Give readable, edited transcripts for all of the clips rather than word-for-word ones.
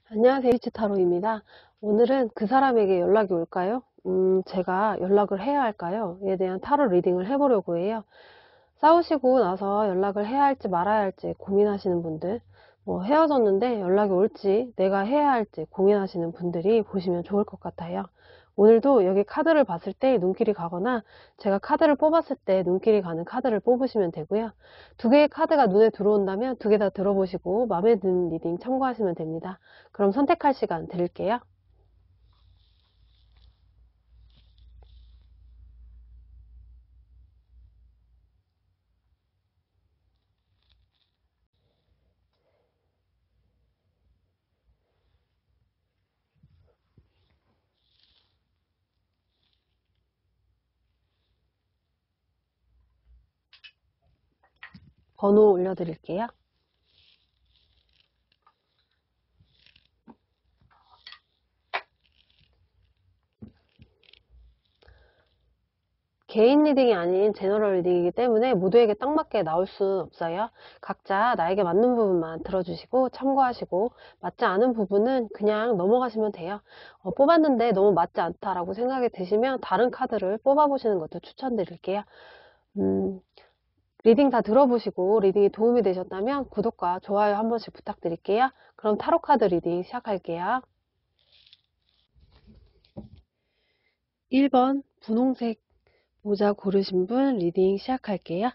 안녕하세요. 히치타로입니다. 오늘은 그 사람에게 연락이 올까요? 제가 연락을 해야 할까요? 에 대한 타로 리딩을 해보려고 해요. 싸우시고 나서 연락을 해야 할지 말아야 할지 고민하시는 분들, 헤어졌는데 연락이 올지 내가 해야 할지 고민하시는 분들이 보시면 좋을 것 같아요. 오늘도 여기 카드를 봤을 때 눈길이 가거나 제가 카드를 뽑았을 때 눈길이 가는 카드를 뽑으시면 되고요. 두 개의 카드가 눈에 들어온다면 두 개 다 들어보시고 마음에 드는 리딩 참고하시면 됩니다. 그럼 선택할 시간 드릴게요. 번호 올려드릴게요. 개인 리딩이 아닌 제너럴 리딩이기 때문에 모두에게 딱 맞게 나올 수는 없어요. 각자 나에게 맞는 부분만 들어주시고 참고하시고 맞지 않은 부분은 그냥 넘어가시면 돼요. 뽑았는데 너무 맞지 않다라고 생각이 드시면 다른 카드를 뽑아보시는 것도 추천드릴게요. 음, 리딩 다 들어보시고 리딩이 도움이 되셨다면 구독과 좋아요 한 번씩 부탁드릴게요. 그럼 타로 카드 리딩 시작할게요. 1번 분홍색 모자 고르신 분 리딩 시작할게요.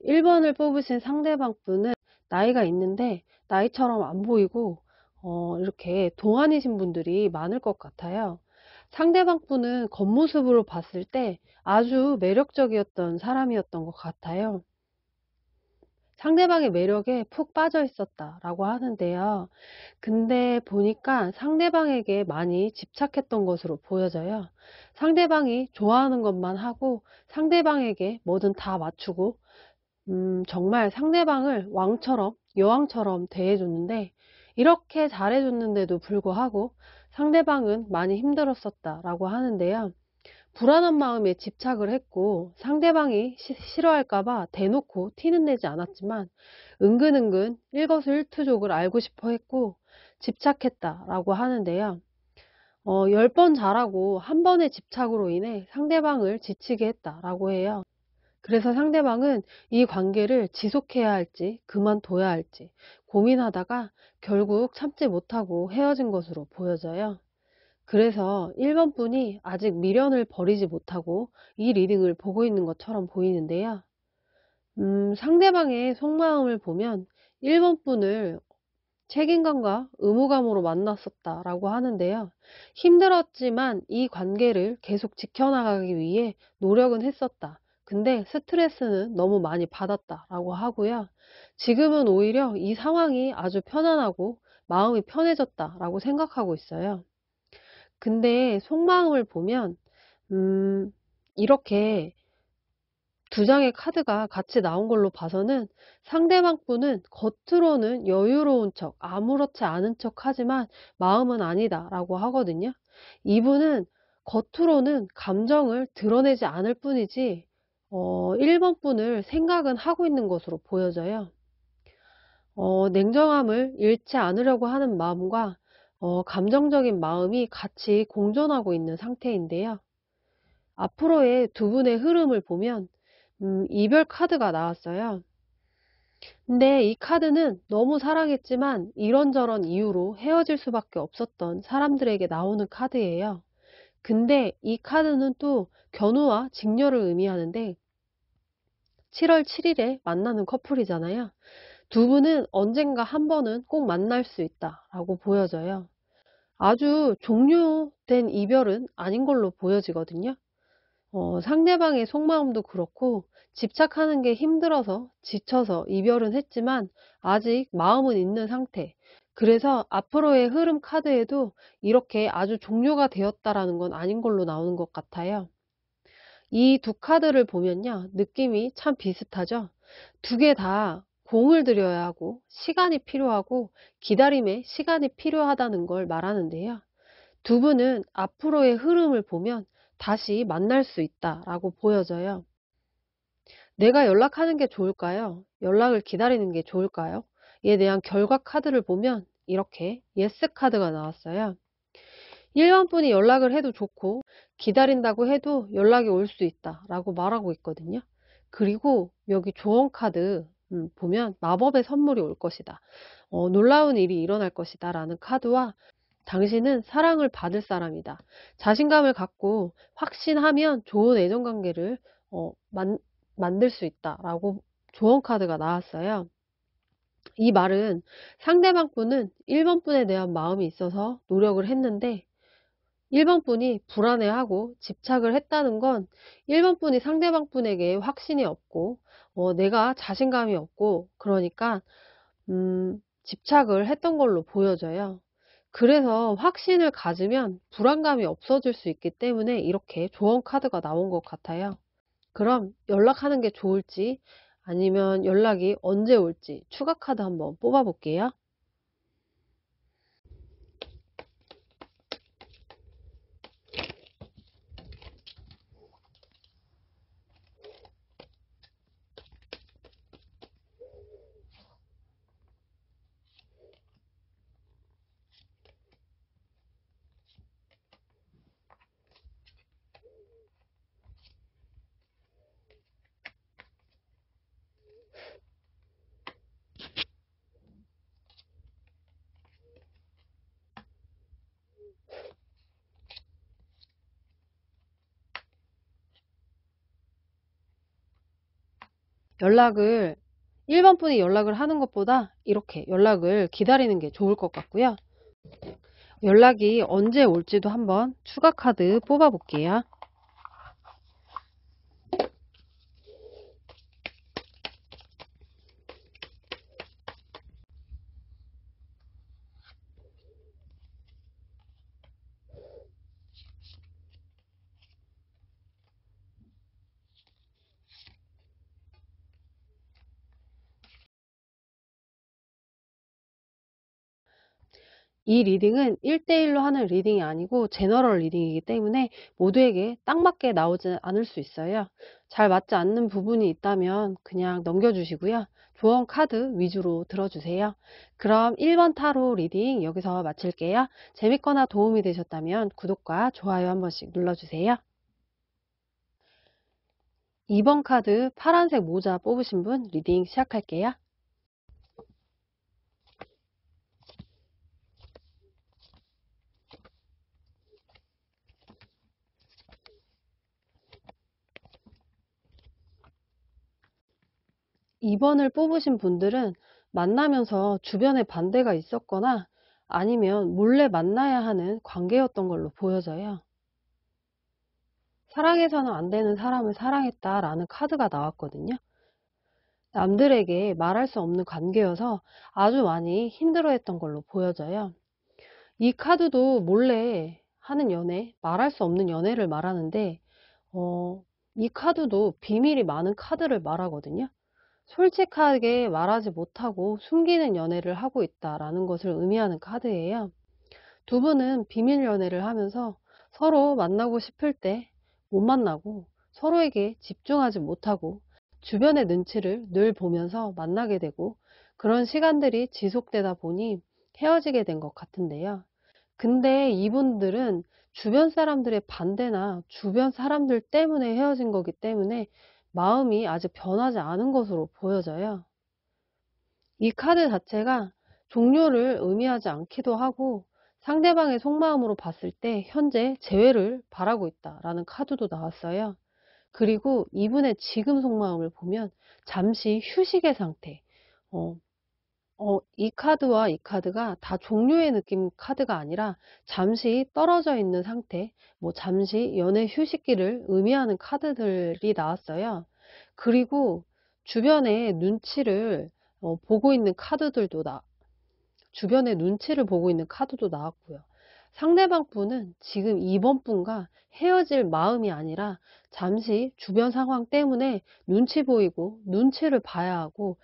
1번을 뽑으신 상대방 분은 나이가 있는데 나이처럼 안 보이고 이렇게 동안이신 분들이 많을 것 같아요. 상대방 분은 겉모습으로 봤을 때 아주 매력적이었던 사람이었던 것 같아요. 상대방의 매력에 푹 빠져 있었다라고 하는데요. 근데 보니까 상대방에게 많이 집착했던 것으로 보여져요. 상대방이 좋아하는 것만 하고 상대방에게 뭐든 다 맞추고 정말 상대방을 왕처럼 여왕처럼 대해줬는데 이렇게 잘해줬는데도 불구하고 상대방은 많이 힘들었었다라고 하는데요. 불안한 마음에 집착을 했고 상대방이 싫어할까봐 대놓고 티는 내지 않았지만 은근은근 일거수일투족을 알고 싶어 했고 집착했다라고 하는데요. 10번 잘하고 한 번의 집착으로 인해 상대방을 지치게 했다라고 해요. 그래서 상대방은 이 관계를 지속해야 할지 그만둬야 할지 고민하다가 결국 참지 못하고 헤어진 것으로 보여져요. 그래서 1번 분이 아직 미련을 버리지 못하고 이 리딩을 보고 있는 것처럼 보이는데요. 상대방의 속마음을 보면 1번 분을 책임감과 의무감으로 만났었다라고 하는데요. 힘들었지만 이 관계를 계속 지켜나가기 위해 노력은 했었다. 근데 스트레스는 너무 많이 받았다라고 하고요. 지금은 오히려 이 상황이 아주 편안하고 마음이 편해졌다라고 생각하고 있어요. 근데 속마음을 보면 음, 이렇게 두 장의 카드가 같이 나온 걸로 봐서는 상대방 분은 겉으로는 여유로운 척, 아무렇지 않은 척 하지만 마음은 아니다라고 하거든요. 이분은 겉으로는 감정을 드러내지 않을 뿐이지 1번 분을 생각은 하고 있는 것으로 보여져요. 냉정함을 잃지 않으려고 하는 마음과 감정적인 마음이 같이 공존하고 있는 상태인데요. 앞으로의 두 분의 흐름을 보면 이별 카드가 나왔어요. 근데 이 카드는 너무 사랑했지만 이런저런 이유로 헤어질 수밖에 없었던 사람들에게 나오는 카드예요. 근데 이 카드는 또 견우와 직녀를 의미하는데 7월 7일에 만나는 커플이잖아요. 두 분은 언젠가 한 번은 꼭 만날 수 있다라고 보여져요. 아주 종료된 이별은 아닌 걸로 보여지거든요. 상대방의 속마음도 그렇고 집착하는 게 힘들어서 지쳐서 이별은 했지만 아직 마음은 있는 상태. 그래서 앞으로의 흐름 카드에도 이렇게 아주 종료가 되었다라는 건 아닌 걸로 나오는 것 같아요. 이 두 카드를 보면요. 느낌이 참 비슷하죠? 두 개 다 공을 들여야 하고 시간이 필요하고 기다림에 시간이 필요하다는 걸 말하는데요. 두 분은 앞으로의 흐름을 보면 다시 만날 수 있다라고 보여져요. 내가 연락하는 게 좋을까요? 연락을 기다리는 게 좋을까요? 에 대한 결과 카드를 보면 이렇게 예스 카드가 나왔어요. 1번 분이 연락을 해도 좋고 기다린다고 해도 연락이 올 수 있다라고 말하고 있거든요. 그리고 여기 조언 카드 보면 마법의 선물이 올 것이다. 놀라운 일이 일어날 것이다 라는 카드와 당신은 사랑을 받을 사람이다. 자신감을 갖고 확신하면 좋은 애정관계를 만들 수 있다라고 조언 카드가 나왔어요. 이 말은 상대방 분은 1번 분에 대한 마음이 있어서 노력을 했는데 1번 분이 불안해하고 집착을 했다는 건 1번 분이 상대방 분에게 확신이 없고 내가 자신감이 없고 그러니까 집착을 했던 걸로 보여져요. 그래서 확신을 가지면 불안감이 없어질 수 있기 때문에 이렇게 조언 카드가 나온 것 같아요. 그럼 연락하는 게 좋을지 아니면 연락이 언제 올지 추가 카드 한번 뽑아 볼게요. 연락을 1번 분이 연락을 하는 것보다 이렇게 연락을 기다리는 게 좋을 것 같고요. 연락이 언제 올지도 한번 추가 카드 뽑아 볼게요. '이 리딩은 1대1로 하는 리딩이 아니고 제너럴 리딩이기 때문에 모두에게 딱 맞게 나오지 않을 수 있어요. 잘 맞지 않는 부분이 있다면 그냥 넘겨 주시고요. 조언 카드 위주로 들어 주세요. 그럼 1번 타로 리딩 여기서 마칠게요. 재밌거나 도움이 되셨다면 구독과 좋아요 한 번씩 눌러 주세요. 2번 카드 파란색 모자 뽑으신 분 리딩 시작할게요. 2번을 뽑으신 분들은 만나면서 주변에 반대가 있었거나 아니면 몰래 만나야 하는 관계였던 걸로 보여져요. 사랑해서는 안 되는 사람을 사랑했다라는 카드가 나왔거든요. 남들에게 말할 수 없는 관계여서 아주 많이 힘들어했던 걸로 보여져요. 이 카드도 몰래 하는 연애, 말할 수 없는 연애를 말하는데, 어, 이 카드도 비밀이 많은 카드를 말하거든요. 솔직하게 말하지 못하고 숨기는 연애를 하고 있다라는 것을 의미하는 카드예요. 두 분은 비밀 연애를 하면서 서로 만나고 싶을 때 못 만나고 서로에게 집중하지 못하고 주변의 눈치를 늘 보면서 만나게 되고 그런 시간들이 지속되다 보니 헤어지게 된 것 같은데요. 근데 이분들은 주변 사람들의 반대나 주변 사람들 때문에 헤어진 거기 때문에 마음이 아직 변하지 않은 것으로 보여져요. 이 카드 자체가 종료를 의미하지 않기도 하고 상대방의 속마음으로 봤을 때 현재 재회를 바라고 있다라는 카드도 나왔어요. 그리고 이분의 지금 속마음을 보면 잠시 휴식의 상태. 어, 이 카드와 이 카드가 다 종료의 느낌 카드가 아니라 잠시 떨어져 있는 상태, 뭐 잠시 연애 휴식기를 의미하는 카드들이 나왔어요. 그리고 주변의 눈치를 보고 있는 카드들도 주변의 눈치를 보고 있는 카드도 나왔고요. 상대방 분은 지금 이번 분과 헤어질 마음이 아니라 잠시 주변 상황 때문에 눈치 보이고 눈치를 봐야 하고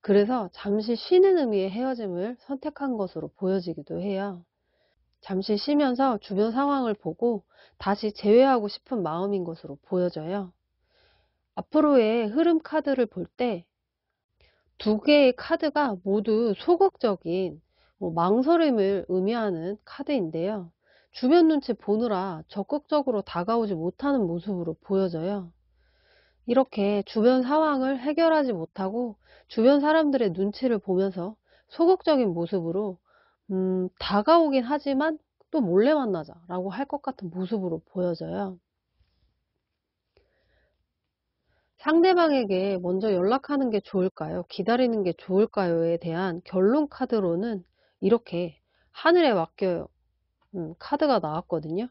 그래서 잠시 쉬는 의미의 헤어짐을 선택한 것으로 보여지기도 해요. 잠시 쉬면서 주변 상황을 보고 다시 재회하고 싶은 마음인 것으로 보여져요. 앞으로의 흐름 카드를 볼 때 두 개의 카드가 모두 소극적인 망설임을 의미하는 카드인데요. 주변 눈치 보느라 적극적으로 다가오지 못하는 모습으로 보여져요. 이렇게 주변 상황을 해결하지 못하고 주변 사람들의 눈치를 보면서 소극적인 모습으로 다가오긴 하지만 또 몰래 만나자라고 할 것 같은 모습으로 보여져요. 상대방에게 먼저 연락하는 게 좋을까요? 기다리는 게 좋을까요?에 대한 결론 카드로는 이렇게 하늘에 맡겨요. 카드가 나왔거든요.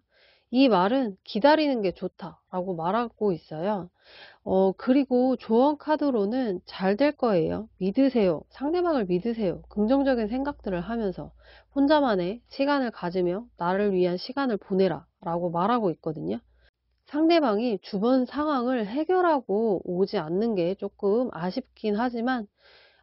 이 말은 기다리는 게 좋다라고 말하고 있어요. 그리고 조언 카드로는 잘 될 거예요. 믿으세요. 상대방을 믿으세요. 긍정적인 생각들을 하면서 혼자만의 시간을 가지며 나를 위한 시간을 보내라 라고 말하고 있거든요. 상대방이 주변 상황을 해결하고 오지 않는 게 조금 아쉽긴 하지만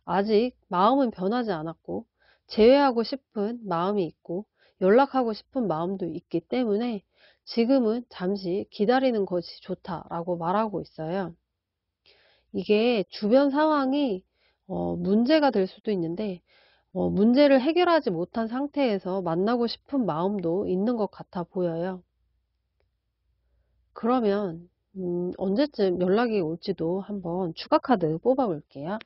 아직 마음은 변하지 않았고 재회하고 싶은 마음이 있고 연락하고 싶은 마음도 있기 때문에 지금은 잠시 기다리는 것이 좋다라고 말하고 있어요. 이게 주변 상황이 문제가 될 수도 있는데 문제를 해결하지 못한 상태에서 만나고 싶은 마음도 있는 것 같아 보여요. 그러면 언제쯤 연락이 올지도 한번 추가 카드 뽑아 볼게요.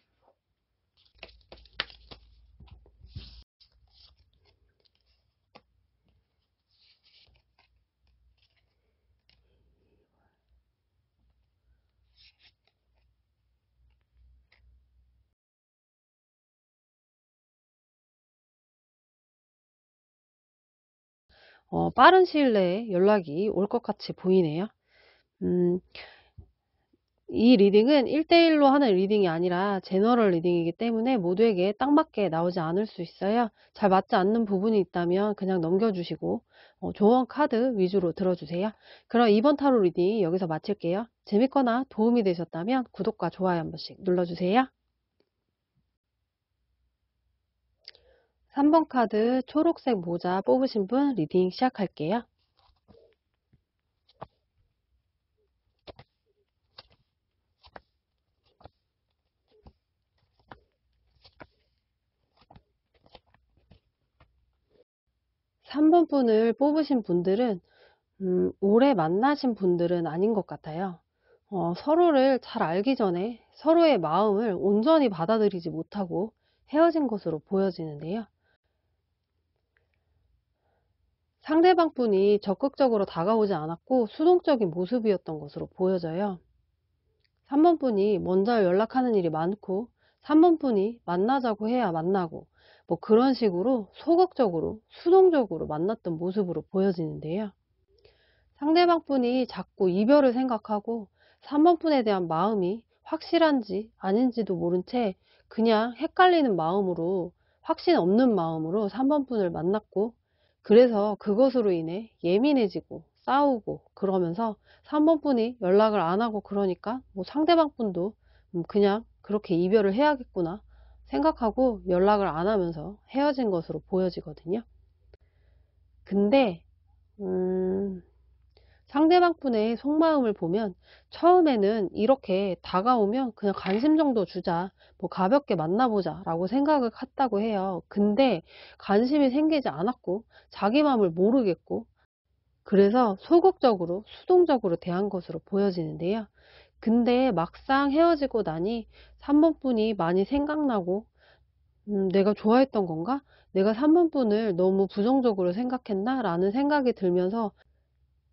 빠른 시일 내에 연락이 올 것 같이 보이네요. 음, 이 리딩은 1대1로 하는 리딩이 아니라 제너럴 리딩이기 때문에 모두에게 딱 맞게 나오지 않을 수 있어요. 잘 맞지 않는 부분이 있다면 그냥 넘겨주시고 조언 카드 위주로 들어주세요. 그럼 이번 타로 리딩 여기서 마칠게요. 재밌거나 도움이 되셨다면 구독과 좋아요 한 번씩 눌러주세요. 3번 카드 초록색 모자 뽑으신 분 리딩 시작할게요. 3번 분을 뽑으신 분들은 오래 만나신 분들은 아닌 것 같아요. 서로를 잘 알기 전에 서로의 마음을 온전히 받아들이지 못하고 헤어진 것으로 보여지는데요. 상대방 분이 적극적으로 다가오지 않았고 수동적인 모습이었던 것으로 보여져요. 3번 분이 먼저 연락하는 일이 많고 3번 분이 만나자고 해야 만나고 뭐 그런 식으로 소극적으로 수동적으로 만났던 모습으로 보여지는데요. 상대방 분이 자꾸 이별을 생각하고 3번 분에 대한 마음이 확실한지 아닌지도 모른 채 그냥 헷갈리는 마음으로 확신 없는 마음으로 3번 분을 만났고, 그래서 그것으로 인해 예민해지고 싸우고 그러면서 3번 분이 연락을 안 하고 그러니까 뭐 상대방 분도 그냥 그렇게 이별을 해야겠구나 생각하고 연락을 안 하면서 헤어진 것으로 보여지거든요. 근데 음 상대방 분의 속마음을 보면 처음에는 이렇게 다가오면 그냥 관심 정도 주자, 뭐 가볍게 만나보자 라고 생각을 했다고 해요. 근데 관심이 생기지 않았고 자기 마음을 모르겠고 그래서 소극적으로 수동적으로 대한 것으로 보여지는데요. 근데 막상 헤어지고 나니 3번 분이 많이 생각나고 내가 좋아했던 건가? 내가 3번 분을 너무 부정적으로 생각했나? 라는 생각이 들면서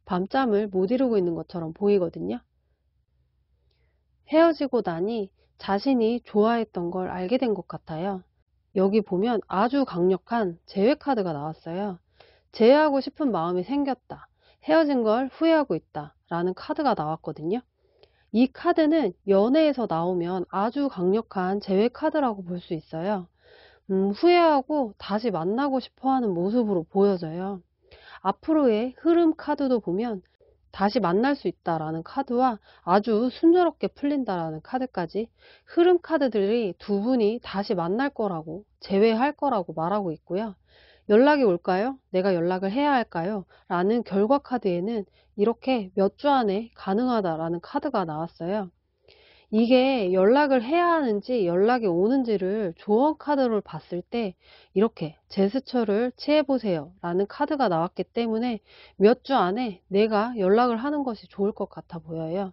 밤잠을 못 이루고 있는 것처럼 보이거든요. 헤어지고 나니 자신이 좋아했던 걸 알게 된 것 같아요. 여기 보면 아주 강력한 제외 카드가 나왔어요. 제외하고 싶은 마음이 생겼다. 헤어진 걸 후회하고 있다. 라는 카드가 나왔거든요. 이 카드는 연애에서 나오면 아주 강력한 제외 카드라고 볼 수 있어요. 후회하고 다시 만나고 싶어 하는 모습으로 보여져요. 앞으로의 흐름 카드도 보면 다시 만날 수 있다라는 카드와 아주 순조롭게 풀린다라는 카드까지 흐름 카드들이 두 분이 다시 만날 거라고 재회할 거라고 말하고 있고요. 연락이 올까요? 내가 연락을 해야 할까요? 라는 결과 카드에는 이렇게 몇 주 안에 가능하다라는 카드가 나왔어요. 이게 연락을 해야 하는지 연락이 오는지를 조언 카드로 봤을 때 이렇게 제스처를 취해보세요 라는 카드가 나왔기 때문에 몇 주 안에 내가 연락을 하는 것이 좋을 것 같아 보여요.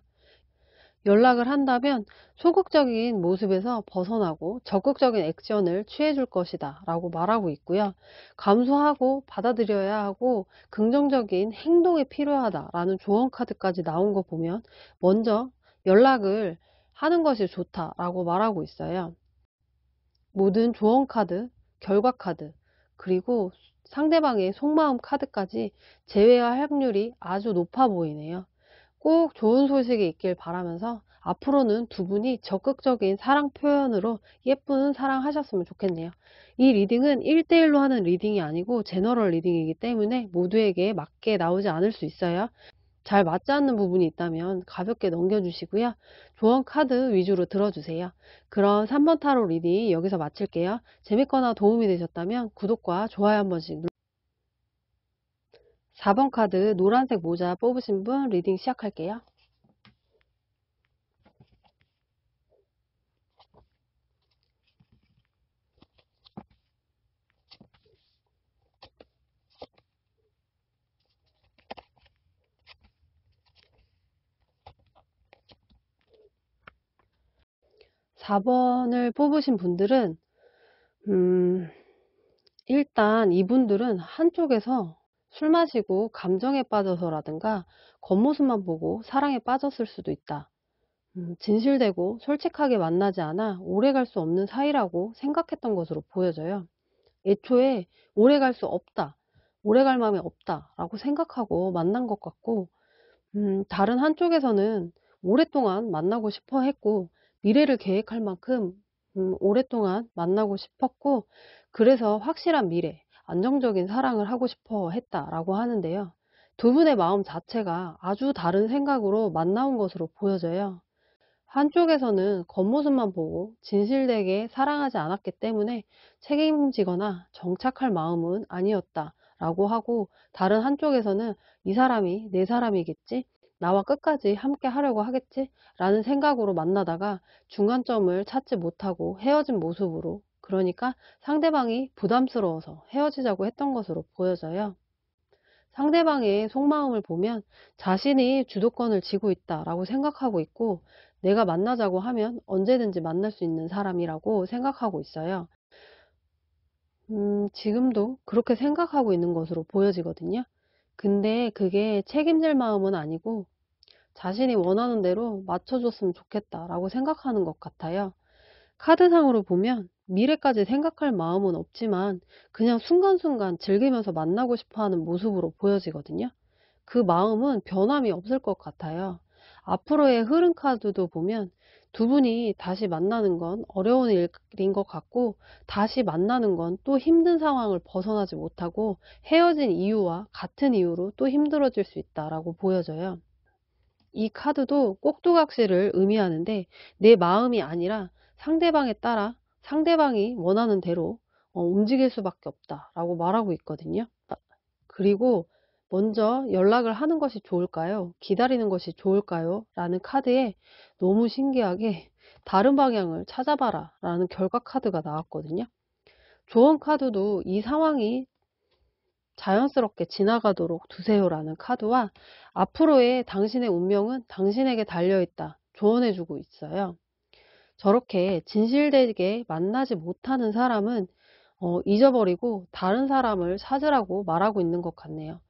연락을 한다면 소극적인 모습에서 벗어나고 적극적인 액션을 취해줄 것이다 라고 말하고 있고요. 감수하고 받아들여야 하고 긍정적인 행동이 필요하다 라는 조언 카드까지 나온 거 보면 먼저 연락을 하는 것이 좋다라고 말하고 있어요. 모든 조언 카드, 결과 카드, 그리고 상대방의 속마음 카드까지 제외할 확률이 아주 높아 보이네요. 꼭 좋은 소식이 있길 바라면서 앞으로는 두 분이 적극적인 사랑 표현으로 예쁜 사랑하셨으면 좋겠네요. 이 리딩은 1대1로 하는 리딩이 아니고 제너럴 리딩이기 때문에 모두에게 맞게 나오지 않을 수 있어요. 잘 맞지 않는 부분이 있다면 가볍게 넘겨주시고요. 조언 카드 위주로 들어주세요. 그럼 3번 타로 리딩 여기서 마칠게요. 재밌거나 도움이 되셨다면 구독과 좋아요 한 번씩 눌러주세요. 4번 카드 노란색 모자 뽑으신 분 리딩 시작할게요. 4번을 뽑으신 분들은 음, 일단 이분들은 한쪽에서 술 마시고 감정에 빠져서라든가 겉모습만 보고 사랑에 빠졌을 수도 있다. 진실되고 솔직하게 만나지 않아 오래 갈 수 없는 사이라고 생각했던 것으로 보여져요. 애초에 오래 갈 수 없다, 오래 갈 마음이 없다 라고 생각하고 만난 것 같고, 다른 한쪽에서는 오랫동안 만나고 싶어 했고 미래를 계획할 만큼 오랫동안 만나고 싶었고, 그래서 확실한 미래, 안정적인 사랑을 하고 싶어 했다라고 하는데요. 두 분의 마음 자체가 아주 다른 생각으로 만나온 것으로 보여져요. 한쪽에서는 겉모습만 보고 진실되게 사랑하지 않았기 때문에 책임지거나 정착할 마음은 아니었다 라고 하고, 다른 한쪽에서는 이 사람이 내 사람이겠지? 나와 끝까지 함께 하려고 하겠지? 라는 생각으로 만나다가 중간점을 찾지 못하고 헤어진 모습으로, 그러니까 상대방이 부담스러워서 헤어지자고 했던 것으로 보여져요. 상대방의 속마음을 보면 자신이 주도권을 쥐고 있다라고 생각하고 있고, 내가 만나자고 하면 언제든지 만날 수 있는 사람이라고 생각하고 있어요. 지금도 그렇게 생각하고 있는 것으로 보여지거든요. 근데 그게 책임질 마음은 아니고 자신이 원하는 대로 맞춰줬으면 좋겠다라고 생각하는 것 같아요. 카드상으로 보면 미래까지 생각할 마음은 없지만 그냥 순간순간 즐기면서 만나고 싶어 하는 모습으로 보여지거든요. 그 마음은 변함이 없을 것 같아요. 앞으로의 흐름 카드도 보면 두 분이 다시 만나는 건 어려운 일인 것 같고, 다시 만나는 건 또 힘든 상황을 벗어나지 못하고 헤어진 이유와 같은 이유로 또 힘들어질 수 있다라고 보여져요. 이 카드도 꼭두각시를 의미하는데, 내 마음이 아니라 상대방에 따라 상대방이 원하는 대로 움직일 수밖에 없다라고 말하고 있거든요. 그리고 먼저 연락을 하는 것이 좋을까요? 기다리는 것이 좋을까요? 라는 카드에 너무 신기하게 다른 방향을 찾아봐라 라는 결과 카드가 나왔거든요. 조언 카드도 이 상황이 자연스럽게 지나가도록 두세요라는 카드와 앞으로의 당신의 운명은 당신에게 달려있다 조언해주고 있어요. 저렇게 진실되게 만나지 못하는 사람은 잊어버리고 다른 사람을 찾으라고 말하고 있는 것 같네요.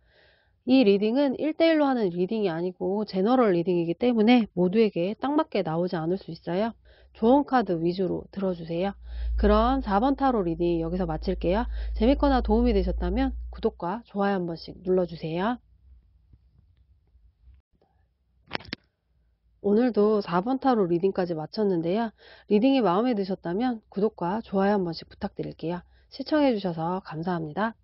이 리딩은 1대1로 하는 리딩이 아니고 제너럴 리딩이기 때문에 모두에게 딱 맞게 나오지 않을 수 있어요. 조언 카드 위주로 들어주세요. 그럼 4번 타로 리딩 여기서 마칠게요. 재밌거나 도움이 되셨다면 구독과 좋아요 한 번씩 눌러주세요. 오늘도 4번 타로 리딩까지 마쳤는데요. 리딩이 마음에 드셨다면 구독과 좋아요 한 번씩 부탁드릴게요. 시청해주셔서 감사합니다.